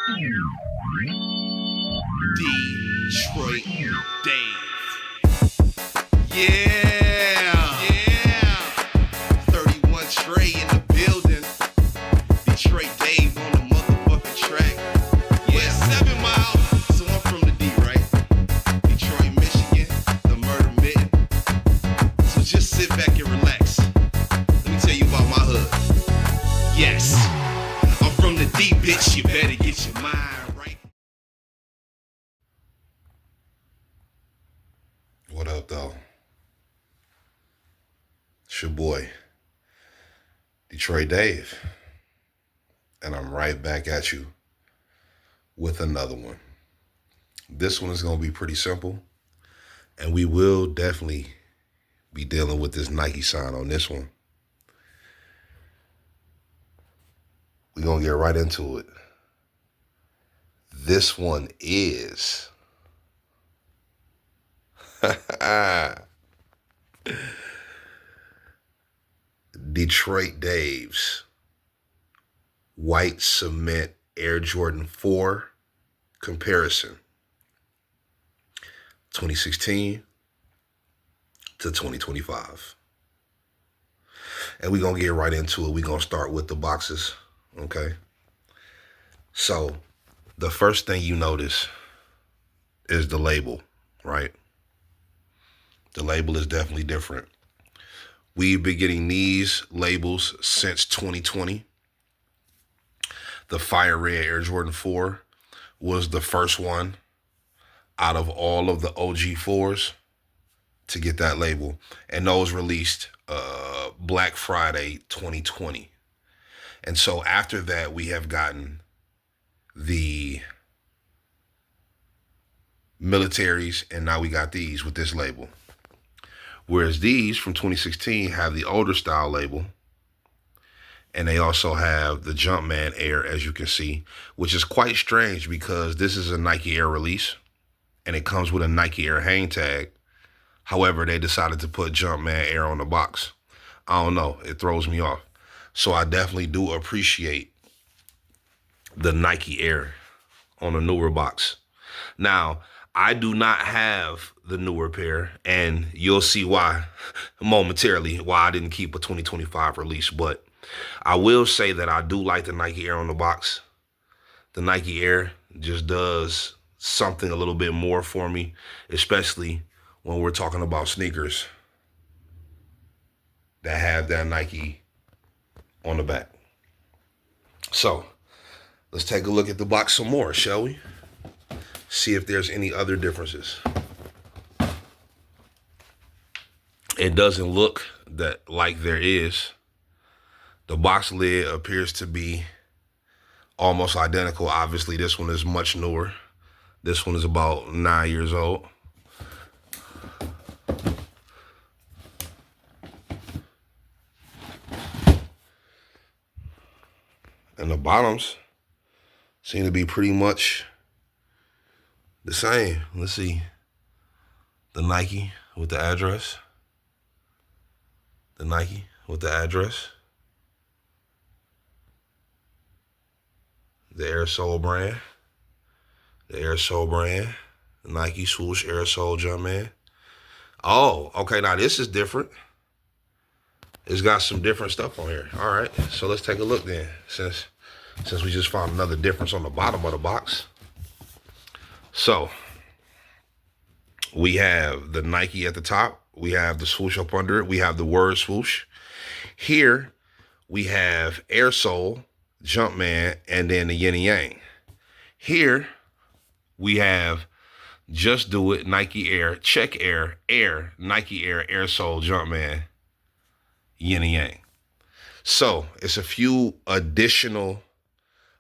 Dtroyt Dave. Yeah, yeah. 31 Trey in the building. Dtroyt Dave on the motherfucking track. Yeah, 7 Mile. So I'm from the D, right? Detroit, Michigan, the murder mitten. So just sit back and relax. Let me tell you about my hood. Yes, I'm from the D, bitch. You better get your mind right. What up, though? It's your boy, Dtroyt Dave, and I'm right back at you with another one. This one is going to be pretty simple, and we will definitely be dealing with this Nike sign on this one. We're going to get right into it. This one is Dtroyt Dave's white cement Air Jordan 4 comparison, 2016 to 2025. And we're going to get right into it. We're going to start with the boxes, okay? So the first thing you notice is the label, right? The label is definitely different. We've been getting these labels since 2020. The Fire Red Air Jordan 4 was the first one out of all of the OG 4s to get that label. And those released Black Friday 2020. And so after that, we have gotten the militaries, and now we got these with this label. Whereas these from 2016 have the older style label, and they also have the Jumpman Air, as you can see, which is quite strange because this is a Nike Air release, and it comes with a Nike Air hang tag. However, they decided to put Jumpman Air on the box. I don't know. It throws me off. So I definitely do appreciate the Nike Air on a newer box. Now, I do not have the newer pair, and you'll see why momentarily, why I didn't keep a 2025 release. But I will say that I do like the Nike Air on the box. The Nike Air just does something a little bit more for me, especially when we're talking about sneakers that have that Nike on the back. So let's take a look at the box some more, shall we? See if there's any other differences. It doesn't look that like there is. The box lid appears to be almost identical. Obviously, this one is much newer. This one is about 9 years old. And the bottoms seem to be pretty much the same. Let's see. The Nike with the address. The Nike with the address. The Aerosol brand. The Aerosol brand. The Nike swoosh Aerosol Jumpman. Oh, okay. Now this is different. It's got some different stuff on here. All right. So let's take a look then. Since we just found another difference on the bottom of the box. So we have the Nike at the top. We have the swoosh up under it. We have the word swoosh. Here we have Aerosol, Jumpman, and then the yin and yang. Here we have Just Do It, Nike Air, Check Air, Air, Nike Air, Aerosol, Jumpman, yin and yang. So it's a few additional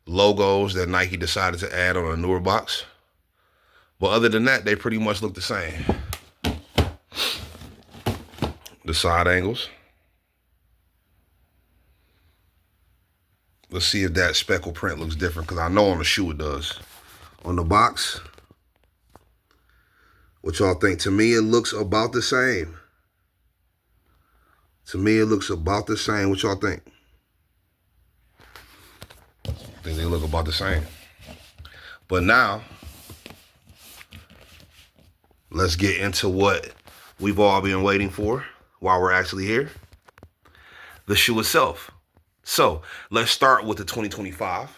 logos that Nike decided to add on a newer box. But other than that, they pretty much look the same. The side angles. Let's see if that speckle print looks different, because I know on the shoe it does. On the box, what y'all think? To me, it looks about the same. To me, it looks about the same. What y'all think? I think they look about the same. But now, let's get into what we've all been waiting for while we're actually here. The shoe itself. So, let's start with the 2025.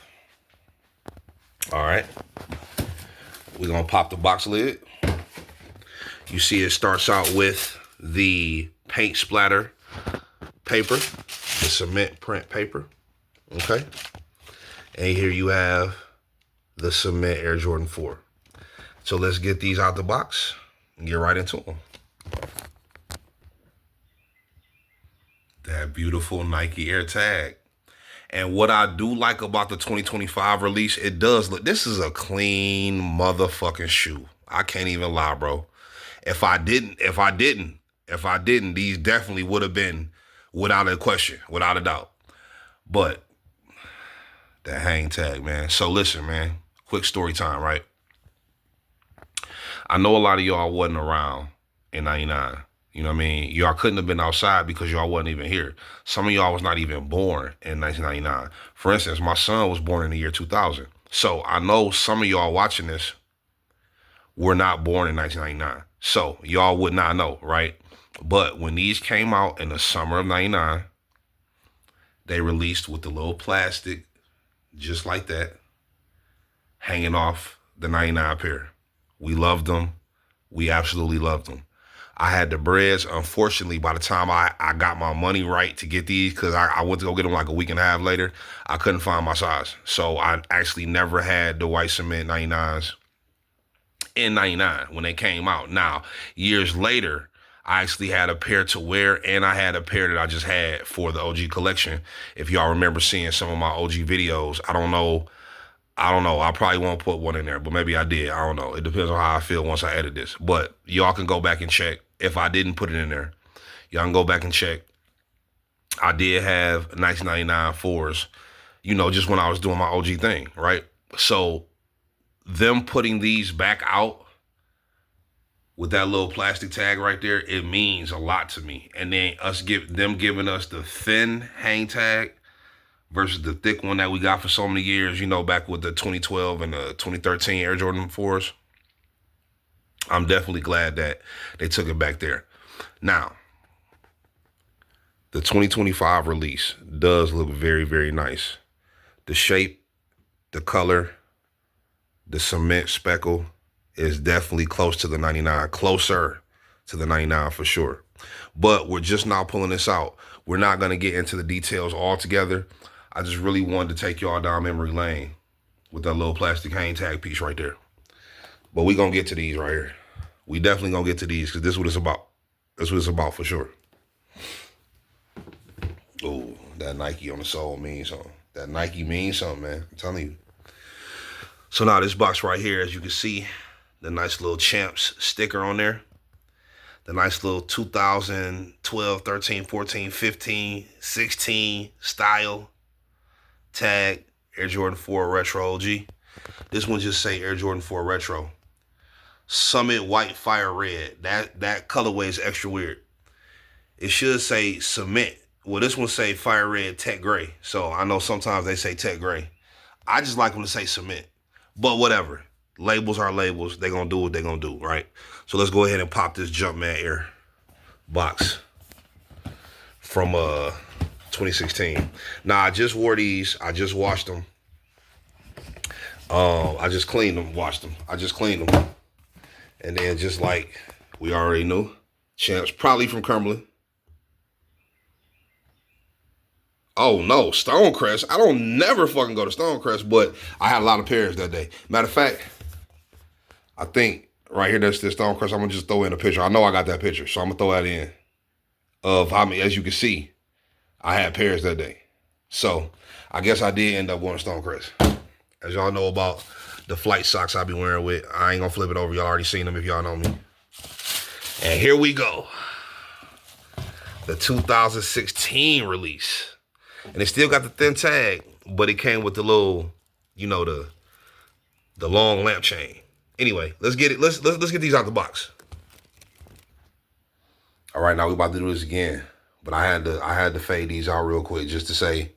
All right. We're going to pop the box lid. You see it starts out with the paint splatter paper, the cement print paper. Okay. And here you have the cement Air Jordan 4. So let's get these out the box and get right into them. That beautiful Nike Air tag. And what I do like about the 2025 release, it does look, this is a clean motherfucking shoe. I can't even lie, bro. If I didn't, these definitely would have been without a question, without a doubt. But that hang tag, man. So listen, man, quick story time, right? I know a lot of y'all wasn't around in 99. You know what I mean? Y'all couldn't have been outside because y'all wasn't even here. Some of y'all was not even born in 1999. For instance, my son was born in the year 2000. So I know some of y'all watching this were not born in 1999. So y'all would not know, right? But when these came out in the summer of 99, they released with the little plastic, just like that, hanging off the 99 pair. We loved them. We absolutely loved them. I had the breads. Unfortunately, by the time I got my money right to get these, because I went to go get them like a week and a half later, I couldn't find my size. So I actually never had the white cement 99s in 99 when they came out. Now, years later, I actually had a pair to wear, and I had a pair that I just had for the OG collection. If y'all remember seeing some of my OG videos, I don't know. I probably won't put one in there, but maybe I did. I don't know. It depends on how I feel once I edit this. But y'all can go back and check. If I didn't put it in there, y'all can go back and check. I did have 1999 4s, just when I was doing my OG thing, right? So them putting these back out with that little plastic tag right there, it means a lot to me. And then them giving us the thin hang tag versus the thick one that we got for so many years, back with the 2012 and the 2013 Air Jordan 4s. I'm definitely glad that they took it back there. Now, the 2025 release does look very, very nice. The shape, the color, the cement speckle is definitely close to the 99, closer to the 99 for sure. But we're just now pulling this out. We're not going to get into the details altogether. I just really wanted to take y'all down memory lane with that little plastic hang tag piece right there. But we going to get to these right here. We definitely going to get to these because this is what it's about. That's what it's about for sure. Oh, that Nike on the sole means something. That Nike means something, man. I'm telling you. So now this box right here, as you can see, the nice little Champs sticker on there. The nice little 2012, 13, 14, 15, 16 style tag. Air Jordan 4 Retro OG. This one just say Air Jordan 4 Retro. Summit White Fire Red. That colorway is extra weird. It should say Cement. Well, this one say Fire Red Tech Gray. So I know sometimes they say Tech Gray. I just like them to say Cement. But whatever. Labels are labels. They're going to do what they're going to do, right? So let's go ahead and pop this Jumpman Air box from 2016. Now, I just wore these. I just washed them. I just cleaned them, washed them. I just cleaned them. And then just like we already knew, Champs, probably from Cumberland. Oh no, Stonecrest. I don't never fucking go to Stonecrest, but I had a lot of pairs that day. Matter of fact, I think right here that's the Stonecrest. I'm gonna just throw in a picture. I know I got that picture, so I'm gonna throw that in. Of how many, as you can see, I had pairs that day. So I guess I did end up going to Stonecrest. As y'all know about the flight socks I be wearing with. I ain't gonna flip it over. Y'all already seen them if y'all know me. And here we go. The 2016 release. And it still got the thin tag, but it came with the little, the long lamp chain. Anyway, let's get it. Let's get these out the box. All right, now we about to do this again. But I had to fade these out real quick just to say,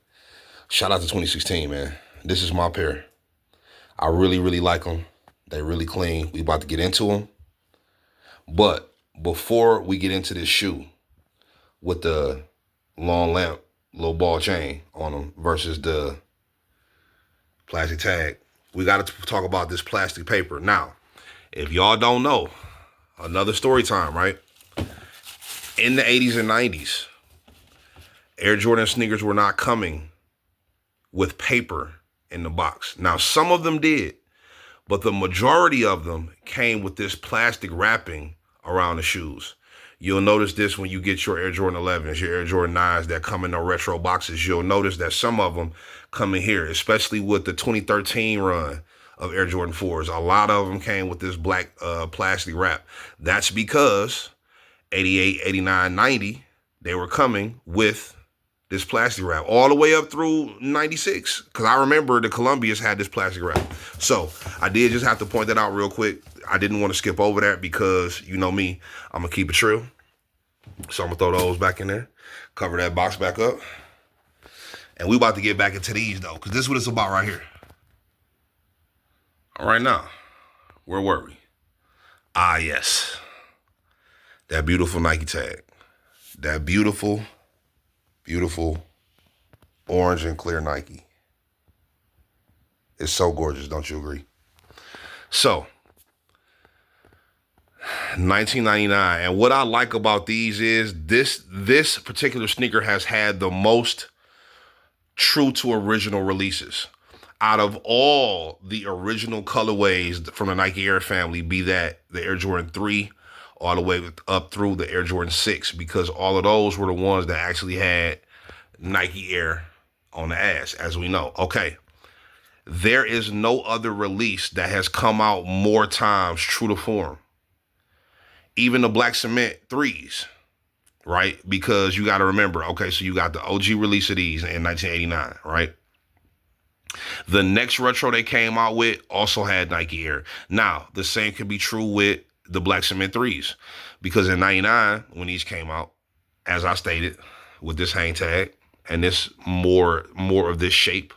shout out to 2016, man. This is my pair. I really, really like them. They really clean. We about to get into them. But before we get into this shoe with the long lamp, little ball chain on them versus the plastic tag, we got to talk about this plastic paper. Now, if y'all don't know, another story time, right? In the 80s and 90s, Air Jordan sneakers were not coming with paper in the box. Now, some of them did, but the majority of them came with this plastic wrapping around the shoes. You'll notice this when you get your Air Jordan 11s, your Air Jordan 9s that come in the retro boxes. You'll notice that some of them come in here, especially with the 2013 run of Air Jordan 4s. A lot of them came with this black plastic wrap. That's because 88, 89, 90, they were coming with this plastic wrap all the way up through 96. Because I remember the Columbias had this plastic wrap. So I did just have to point that out real quick. I didn't want to skip over that because, you know me, I'm going to keep it true. So I'm going to throw those back in there, cover that box back up. And we about to get back into these, though, because this is what it's about right here. All right, now, where were we? Ah, yes. That beautiful Nike tag. That beautiful orange and clear Nike. It's so gorgeous, don't you agree? So, 1999, and what I like about these is this particular sneaker has had the most true to original releases. Out of all the original colorways from the Nike Air family, be that the Air Jordan 3 all the way up through the Air Jordan 6, because all of those were the ones that actually had Nike Air on the ass, as we know. Okay, there is no other release that has come out more times true to form. Even the Black Cement 3s, right? Because you got to remember, okay, so you got the OG release of these in 1989, right? The next retro they came out with also had Nike Air. Now, the same can be true with the Black Cement 3s, because in 99, when these came out, as I stated, with this hang tag and this more of this shape,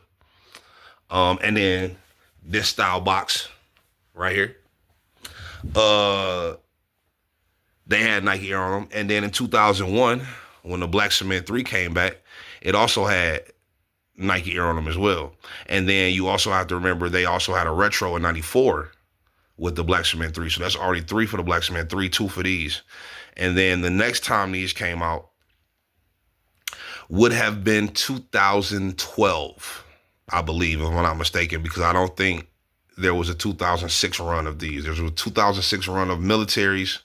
and then this style box right here, they had Nike Air on them. And then in 2001, when the Black Cement 3 came back, it also had Nike Air on them as well. And then you also have to remember they also had a retro in 94 with the Black Cement 3. So that's already 3 for the Black Cement 3, 2 for these. And then the next time these came out would have been 2012, I believe, if I'm not mistaken, because I don't think there was a 2006 run of these. There was a 2006 run of militaries.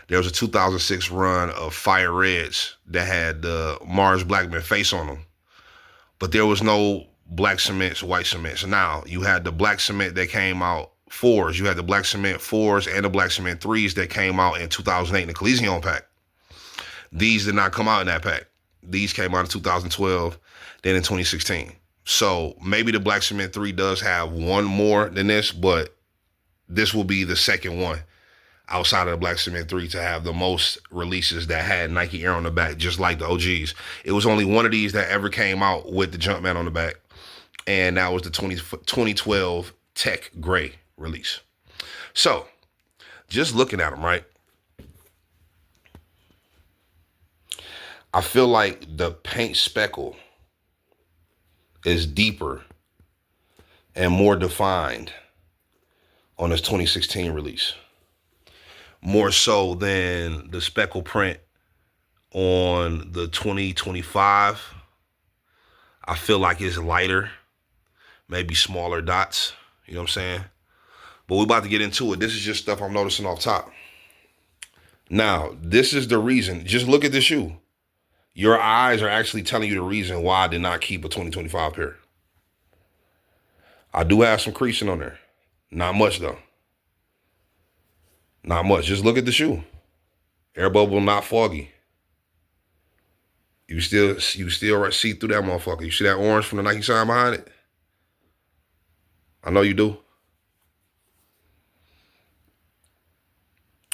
There was a 2006 run of Fire Reds that had the Mars Blackman face on them. But there was no black cements, white cements. So now you had the Black Cement that came out 4s. You had the Black Cement 4s and the Black Cement 3s that came out in 2008 in the Collision pack. These did not come out in that pack. These came out in 2012, then in 2016. So maybe the Black Cement 3 does have one more than this, but this will be the second one outside of the Black Cement 3 to have the most releases that had Nike Air on the back, just like the OGs. It was only one of these that ever came out with the Jumpman on the back, and that was the 2012 Tech Gray release. So, just looking at them, right? I feel like the paint speckle is deeper and more defined on this 2016 release. More so than the speckle print on the 2025. I feel like it's lighter, maybe smaller dots, you know what I'm saying? But we're about to get into it. This is just stuff I'm noticing off top. Now, this is the reason. Just look at this shoe. Your eyes are actually telling you the reason why I did not keep a 2025 pair. I do have some creasing on there. Not much, though. Not much. Just look at the shoe. Air bubble not foggy. You still see through that motherfucker. You see that orange from the Nike sign behind it? I know you do.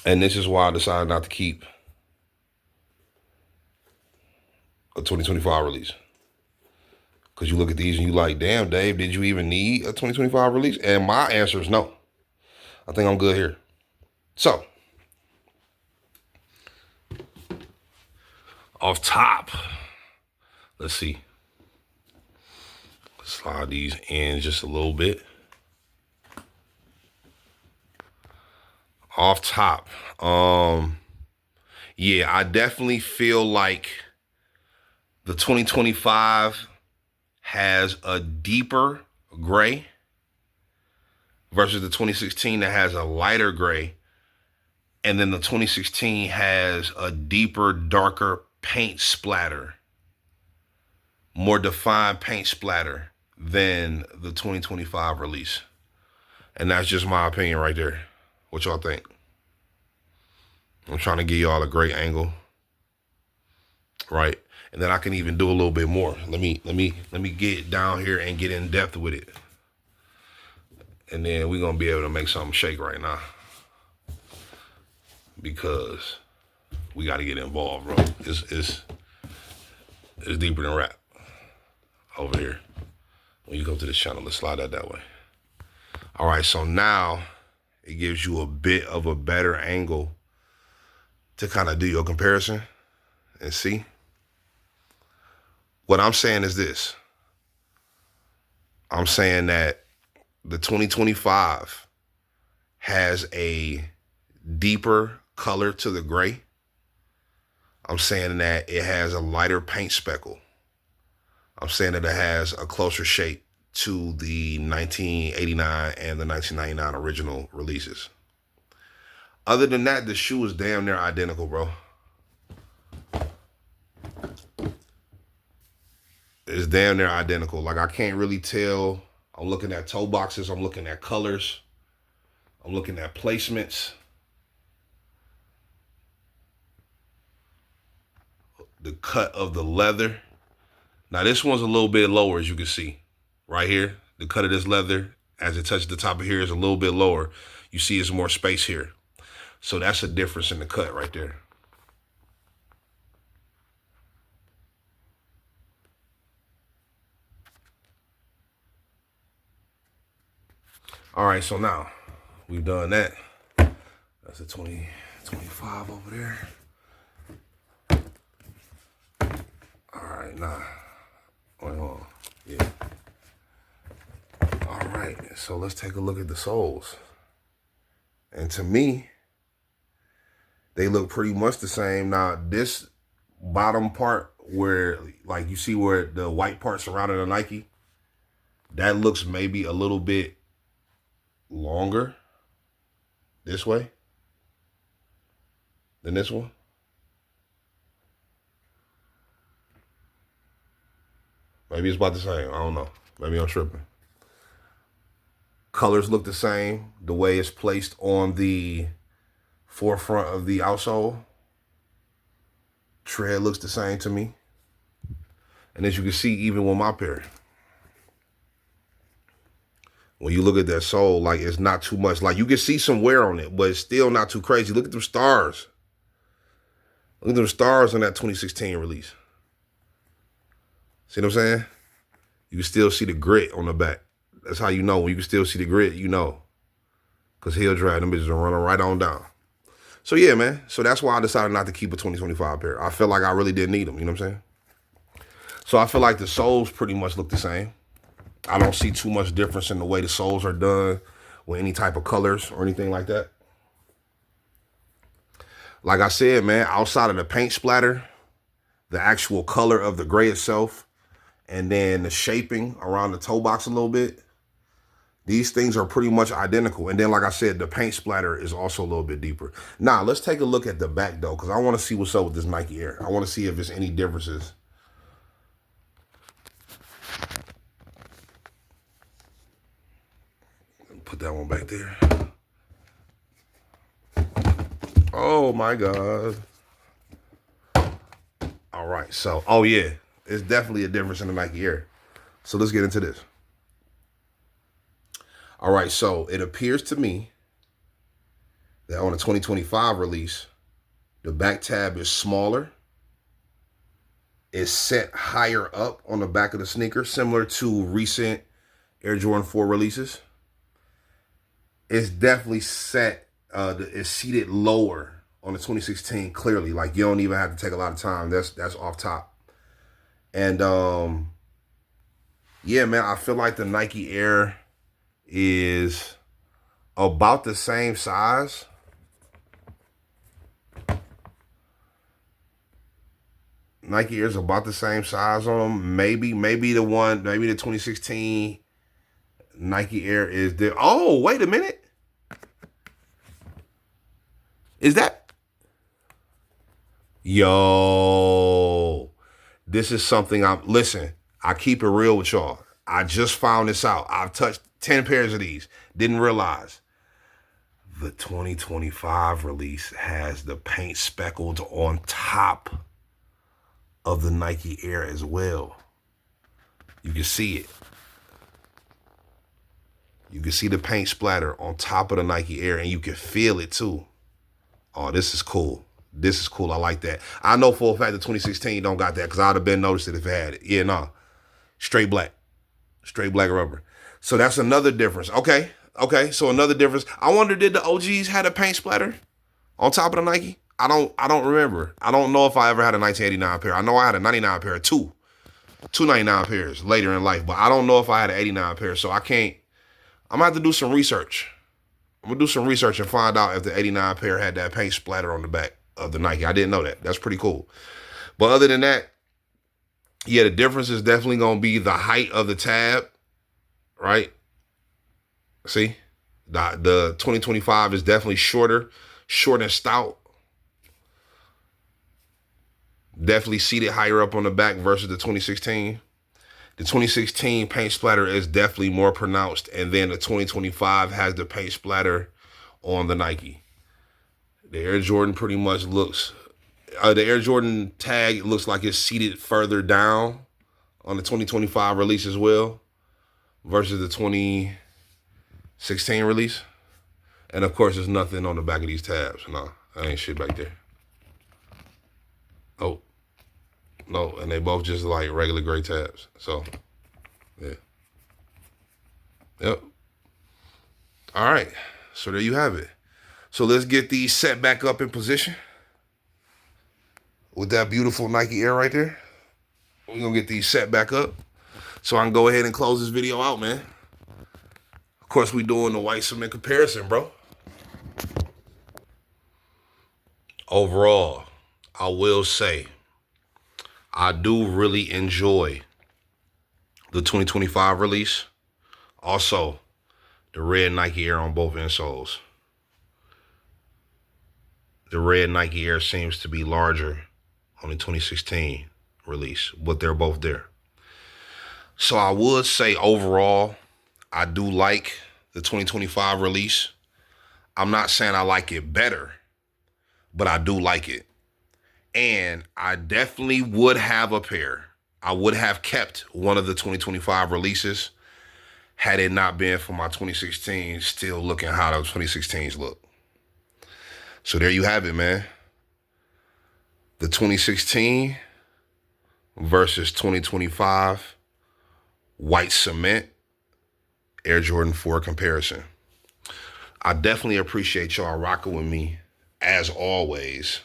And this is why I decided not to keep a 2025 release. Because you look at these and you like, damn, Dave, did you even need a 2025 release? And my answer is no. I think I'm good here. So, off top, let's see. Let's slide these in just a little bit. Off top, yeah, I definitely feel like the 2025 has a deeper gray versus the 2016 that has a lighter gray. And then the 2016 has a deeper, darker paint splatter, more defined paint splatter than the 2025 release. And that's just my opinion right there. What y'all think? I'm trying to give y'all a great angle, right? And then I can even do a little bit more. Let me get down here and get in depth with it. And then we're gonna be able to make something shake right now. Because we gotta get involved, bro. It's deeper than rap over here. When you go to this channel, let's slide that way. All right, so now it gives you a bit of a better angle to kind of do your comparison and see. What I'm saying is this. I'm saying that the 2025 has a deeper color to the gray. I'm saying that it has a lighter paint speckle. I'm saying that it has a closer shape to the 1989 and the 1999 original releases. Other than that, the shoe is damn near identical, bro. It's damn near identical. Like, I can't really tell. I'm looking at toe boxes. I'm looking at colors. I'm looking at placements. The cut of the leather. Now, this one's a little bit lower, as you can see. Right here, the cut of this leather, as it touches the top of here, is a little bit lower. You see there's more space here. So that's a difference in the cut right there. All right, so now we've done that. That's a 2025 over there. All right, nah. Wait, hold on. Yeah. All right, so let's take a look at the soles. And to me, they look pretty much the same. Now, this bottom part where, like, you see where the white part surrounding the Nike, that looks maybe a little bit longer this way than this one. Maybe it's about the same. I don't know. Maybe I'm tripping. Colors look the same. The way it's placed on the forefront of the outsole. Tread looks the same to me. And as you can see, even with my pair, when you look at that sole, like, it's not too much. Like, you can see some wear on it, but it's still not too crazy. Look at them stars. Look at them stars on that 2016 release. See what I'm saying? You can still see the grit on the back. That's how you know. When you can still see the grit, you know. Because heel drag, them bitches are running right on down. So, yeah, man. So, that's why I decided not to keep a 2025 pair. I felt like I really didn't need them. You know what I'm saying? So, I feel like the soles pretty much look the same. I don't see too much difference in the way the soles are done with any type of colors or anything like that. Like I said, man, outside of the paint splatter, the actual color of the gray itself, and then the shaping around the toe box a little bit, these things are pretty much identical. And then, like I said, the paint splatter is also a little bit deeper. Now, let's take a look at the back, though, because I want to see what's up with this Nike Air. I want to see if there's any differences. Put that one back there. Oh, my God. All right, so, oh, yeah. It's definitely a difference in the Nike Air. So let's get into this. All right, so it appears to me that on the 2025 release, the back tab is smaller is set higher up on the back of the sneaker, similar to recent Air Jordan 4 releases. It's definitely set, it's seated lower on the 2016, clearly. Like, you don't even have to take a lot of time. That's off top. And yeah, man, I feel like the Nike Air is about the same size. Nike Air is about the same size on them. Maybe the 2016 Nike Air is there. Oh, wait a minute. Is that? Yo, this is something listen, I keep it real with y'all. I just found this out. I've touched 10 pairs of these. Didn't realize. The 2025 release has the paint speckled on top of the Nike Air as well. You can see it. You can see the paint splatter on top of the Nike Air, and you can feel it too. Oh, this is cool. This is cool. I like that. I know for a fact that 2016 don't got that, because I'd have been noticed it if it had it. Yeah, no. Straight black. Straight black rubber. So that's another difference. Okay. So another difference. I wonder, did the OGs had a paint splatter on top of the Nike? I don't remember. I don't know if I ever had a 1989 pair. I know I had a 99 pair, two 99 pairs later in life, but I don't know if I had an 89 pair, so I can't. I'm gonna have to do some research. I'm gonna do some research and find out if the 89 pair had that paint splatter on the back of the Nike. I didn't know that. That's pretty cool. But other than that, yeah, the difference is definitely gonna be the height of the tab, right? See, the 2025 is definitely short and stout. Definitely seated higher up on the back versus the 2016. The 2016 paint splatter is definitely more pronounced, and then the 2025 has the paint splatter on the Nike. The Air Jordan pretty much looks, the Air Jordan tag looks like it's seated further down on the 2025 release as well versus the 2016 release. And of course, there's nothing on the back of these tabs. No, that ain't shit back there. Oh, no, and they both just like regular gray tabs. So, yeah. Yep. All right. So there you have it. So let's get these set back up in position with that beautiful Nike Air right there. We're going to get these set back up so I can go ahead and close this video out, man. Of course, we doing the white cement comparison, bro. Overall, I will say, I do really enjoy the 2025 release. Also, the red Nike Air on both insoles. The red Nike Air seems to be larger on the 2016 release, but they're both there. So I would say overall, I do like the 2025 release. I'm not saying I like it better, but I do like it. And I definitely would have a pair. I would have kept one of the 2025 releases had it not been for my 2016 still looking how those 2016s look. So there you have it, man. The 2016 versus 2025 white cement Air Jordan 4 comparison. I definitely appreciate y'all rocking with me as always.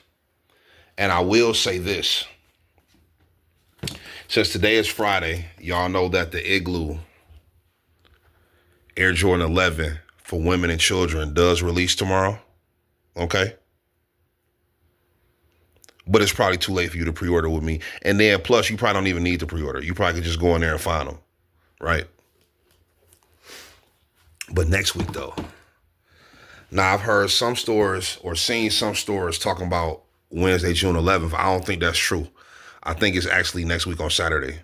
And I will say this. Since today is Friday, y'all know that the Igloo Air Jordan 11 for women and children does release tomorrow. Okay? But it's probably too late for you to pre-order with me. And then plus, you probably don't even need to pre-order. You probably could just go in there and find them. Right? But next week, though. Now, I've heard some stores or seen some stores talking about Wednesday, June 11th. I don't think that's true. I think it's actually next week on Saturday.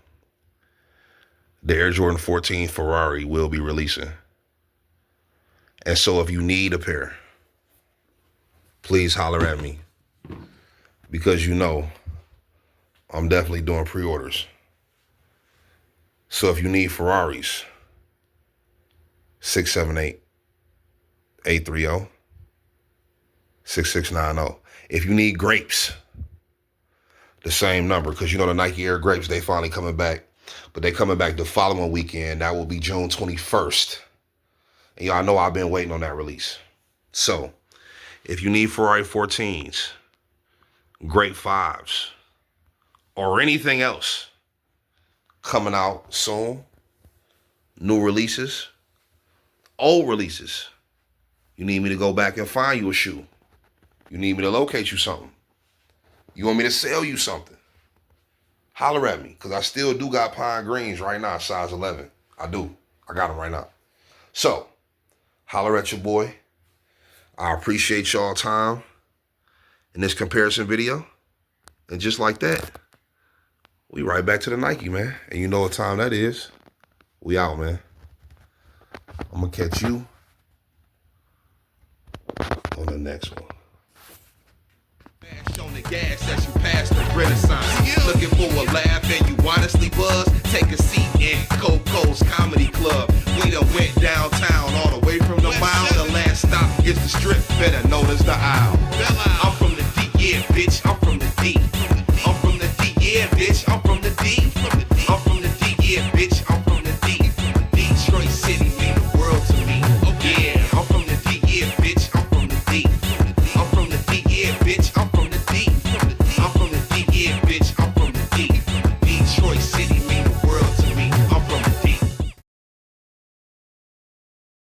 The Air Jordan 14 Ferrari will be releasing. And so if you need a pair, please holler at me. Because you know, I'm definitely doing pre-orders. So if you need Ferraris, 678-830-6690. If you need grapes, the same number, because you know the Nike Air Grapes, they finally coming back. But they coming back the following weekend. That will be June 21st. And y'all know I've been waiting on that release. So, if you need Ferrari 14s, Great 5s, or anything else coming out soon, new releases, old releases, you need me to go back and find you a shoe. You need me to locate you something. You want me to sell you something. Holler at me, because I still do got pine greens right now, size 11. I do. I got them right now. So, holler at your boy. I appreciate y'all time in this comparison video. And just like that, we right back to the Nike, man. And you know what time that is. We out, man. I'm going to catch you on the next one. Mash on the gas as you pass the Renaissance. Looking for a laugh and you honestly buzz. Take a seat in Coco's Comedy Club. We done went downtown all the way from the mile. The last stop is the Strip, better known as the Isle.